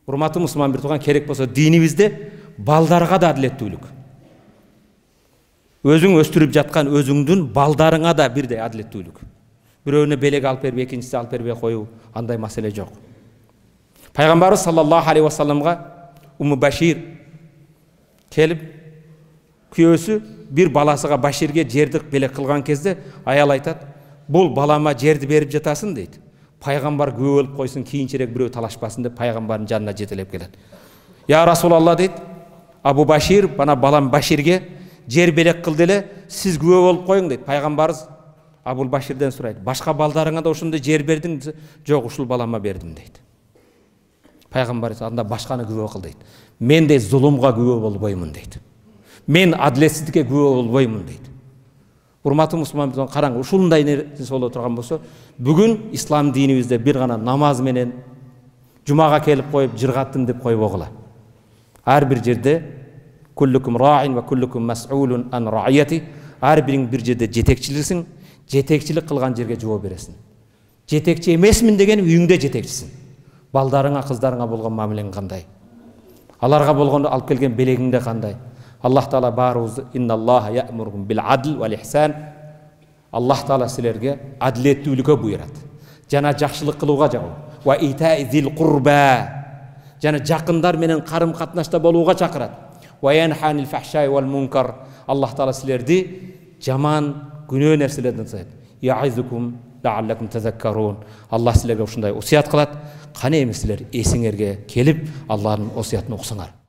Урматтуу мусулман бир тууган, керек болсо динибизде балдарга да адилеттүүлүк. Өзүң өстүрүп жаткан өзүңдүн балдарыңа да бирдей адилеттүүлүк. Бирөөнө белек алып берип, экинчиси алып бербей коюу, андай маселе жок. Пайгамбарыбыз саллаллаху алейхи вассаламга Умму Башир келип, күйөөсү бир баласыга Баширге жерди белек кылган кезде аял айтат: "Бул балама жерди берип жатасың" дейт. Пайгамбар күбө болуп койсун, кийинчерээк бирөө талашпасын деп пайгамбардын жанына жетелеп келет. "Я Расулалла" дейт, "Абу Башир, бана балам Баширге жер белек кылды эле, сиз күбө болуп коюң" дейт. Пайгамбарыбыз Абул Баширден сурайт: "Башка балдарыңа да ошондой жер бердиң?" десе, "Жок, ушул балама бердим" дейт. Пайгамбар айтат: "Анда башканы күбө кыл" дейт. "Мен де зулумга күбө болбоймун" дейт. "Мен адилетсиздикке күбө болбоймун" дейт. Урматтуу мусулман, караңыз, ушундай нерсе боло турган болсо, бүгүн ислам динибизде бир гана намаз менен жумага келип коюп жыргаттым деп койбогула. Ар бир жерде куллукум раин ва куллукум мас'улун ан раияти, ар бириң бир жерде жетекчиликсиң, жетекчилик кылган жерге жооп бересиң. Жетекчи эмесмин деген үйүңдө жетекчисиң. Балдарыңа, кыздарыңа болгон мамилең кандай? Аларга болгон алып келген белегиңде кандай? Аллах Таала баарыбызды инналлаха я'мурукум бил адл вал ихсан. Аллах Таала силерге адилеттүүлүккө буйрат. Жана жакшылык кылууга чакырат. Ва итаи зил курба. Жана жакындар менен карым катнашта болууга чакырат. Ва янханил фахшай вал мункар. Аллах Таала силерди жаман, күнөө нерселерден саят. Я'изукум ла'аллакум тазаккарун. Аллах силерге ушундай осуят кылат. Кане эми силер эсиңерге келип Аллахтын осуятын уксаңар.